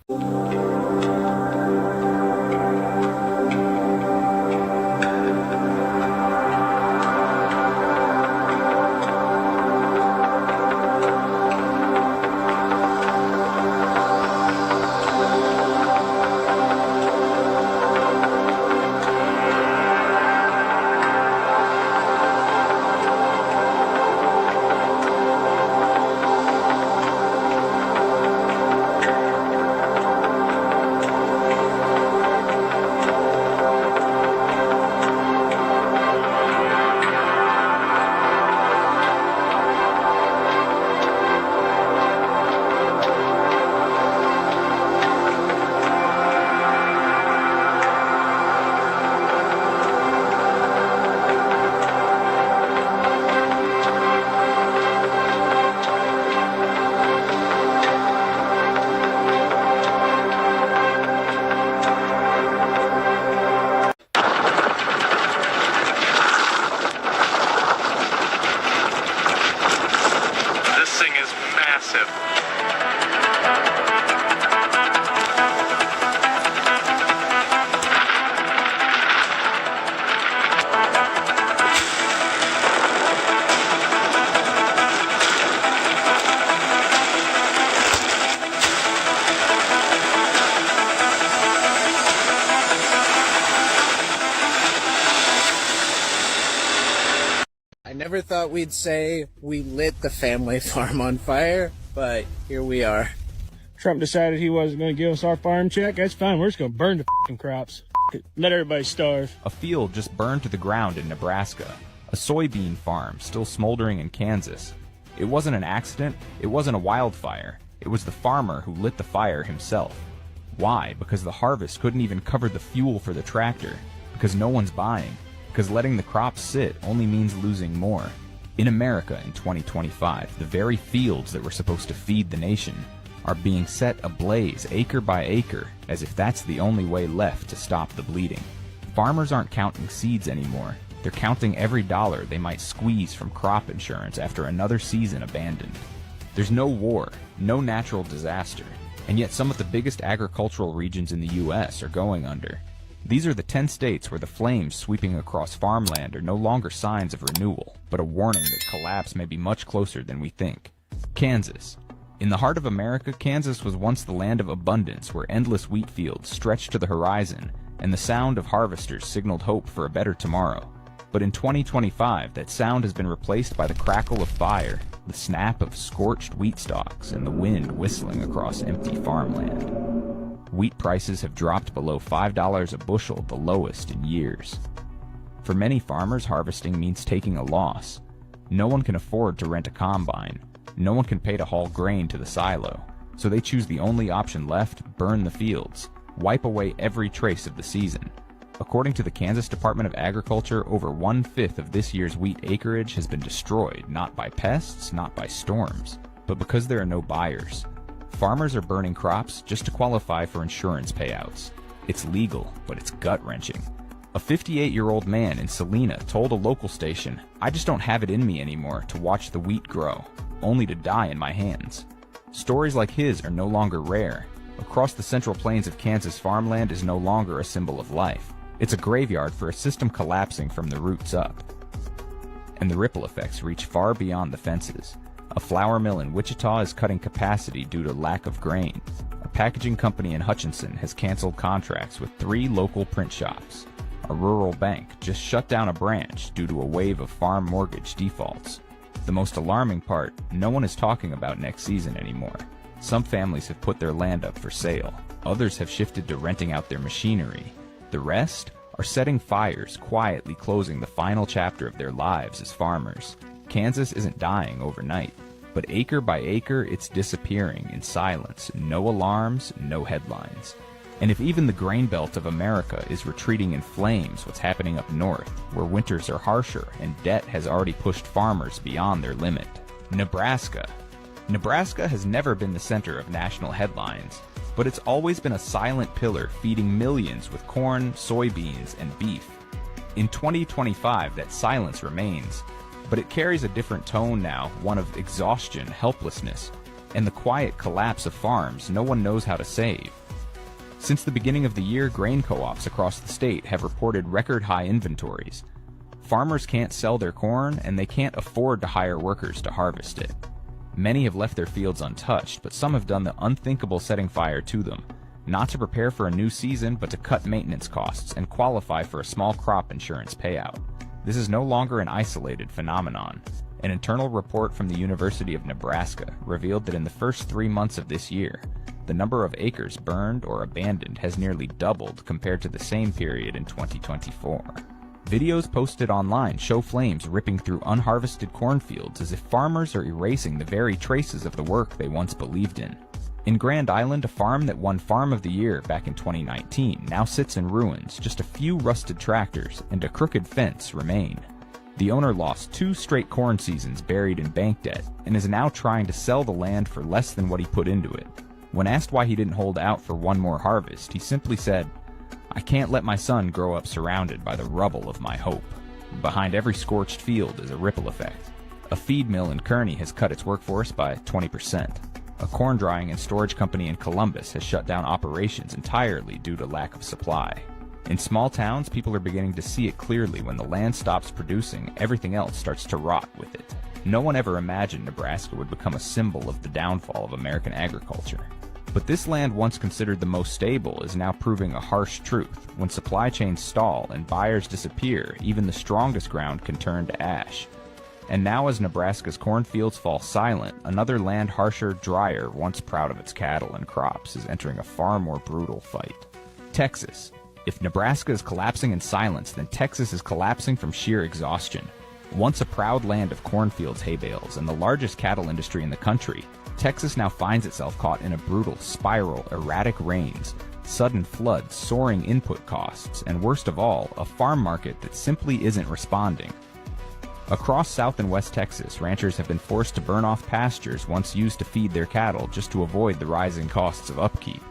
This thing is massive. I never thought we'd say we lit the family farm on fire, but here we are. Trump decided he wasn't going to give us our farm check. That's fine. We're just going to burn the f***ing crops. Let everybody starve. A field just burned to the ground in Nebraska. A soybean farm still smoldering in Kansas. It wasn't an accident. It wasn't a wildfire. It was the farmer who lit the fire himself. Why? Because the harvest couldn't even cover the fuel for the tractor. Because no one's buying. Because letting the crops sit only means losing more. In America in 2025, the very fields that were supposed to feed the nation are being set ablaze acre by acre, as if that's the only way left to stop the bleeding. Farmers aren't counting seeds anymore. They're counting every dollar they might squeeze from crop insurance after another season abandoned. There's no war, no natural disaster, and yet some of the biggest agricultural regions in the U.S. are going under. These are the 10 states where the flames sweeping across farmland are no longer signs of renewal, but a warning that collapse may be much closer than we think. Kansas. In the heart of America, Kansas was once the land of abundance where endless wheat fields stretched to the horizon, and the sound of harvesters signaled hope for a better tomorrow. But in 2025, that sound has been replaced by the crackle of fire, the snap of scorched wheat stalks, and the wind whistling across empty farmland. Wheat prices have dropped below $5 a bushel, the lowest in years. For many farmers, harvesting means taking a loss. No one can afford to rent a combine. No one can pay to haul grain to the silo. So they choose the only option left: burn the fields, wipe away every trace of the season. According to the Kansas Department of Agriculture, over 1/5 of this year's wheat acreage has been destroyed, not by pests, not by storms, but because there are no buyers. Farmers are burning crops just to qualify for insurance payouts. It's legal, but it's gut-wrenching. A 58-year-old man in Salina told a local station, "I just don't have it in me anymore to watch the wheat grow, only to die in my hands." Stories like his are no longer rare. Across the central plains of Kansas, farmland is no longer a symbol of life. It's a graveyard for a system collapsing from the roots up. And the ripple effects reach far beyond the fences. A flour mill in Wichita is cutting capacity due to lack of grain. A packaging company in Hutchinson has canceled contracts with 3 local print shops. A rural bank just shut down a branch due to a wave of farm mortgage defaults. The most alarming part, no one is talking about next season anymore. Some families have put their land up for sale. Others have shifted to renting out their machinery. The rest are setting fires, quietly closing the final chapter of their lives as farmers. Kansas isn't dying overnight, but acre by acre it's disappearing in silence, no alarms, no headlines. And if even the grain belt of America is retreating in flames, what's happening up north, where winters are harsher and debt has already pushed farmers beyond their limit? Nebraska. Nebraska has never been the center of national headlines, but it's always been a silent pillar feeding millions with corn, soybeans, and beef. In 2025, that silence remains, but it carries a different tone now, one of exhaustion, helplessness. and the quiet collapse of farms no one knows how to save. Since the beginning of the year, grain co-ops across the state have reported record-high inventories. Farmers can't sell their corn, and they can't afford to hire workers to harvest it. Many have left their fields untouched, but some have done the unthinkable, setting fire to them, not to prepare for a new season, but to cut maintenance costs and qualify for a small crop insurance payout. This is no longer an isolated phenomenon. An internal report from the University of Nebraska revealed that in the first 3 months of this year, the number of acres burned or abandoned has nearly doubled compared to the same period in 2024. Videos posted online show flames ripping through unharvested cornfields as if farmers are erasing the very traces of the work they once believed in. In Grand Island, a farm that won Farm of the Year back in 2019 now sits in ruins. Just a few rusted tractors and a crooked fence remain. The owner lost 2 straight corn seasons buried in bank debt and is now trying to sell the land for less than what he put into it. When asked why he didn't hold out for one more harvest, he simply said, "I can't let my son grow up surrounded by the rubble of my hope." Behind every scorched field is a ripple effect. A feed mill in Kearney has cut its workforce by 20%. A corn drying and storage company in Columbus has shut down operations entirely due to lack of supply. In small towns, people are beginning to see it clearly. When the land stops producing, everything else starts to rot with it. No one ever imagined Nebraska would become a symbol of the downfall of American agriculture. But this land, once considered the most stable, is now proving a harsh truth. When supply chains stall and buyers disappear, even the strongest ground can turn to ash. And now, as Nebraska's cornfields fall silent, another land harsher, drier, once proud of its cattle and crops, is entering a far more brutal fight. Texas. If Nebraska is collapsing in silence, then Texas is collapsing from sheer exhaustion. Once a proud land of cornfields, hay bales, and the largest cattle industry in the country, Texas now finds itself caught in a brutal spiral, erratic rains, sudden floods, soaring input costs, and worst of all, a farm market that simply isn't responding. Across South and West Texas, ranchers have been forced to burn off pastures once used to feed their cattle just to avoid the rising costs of upkeep.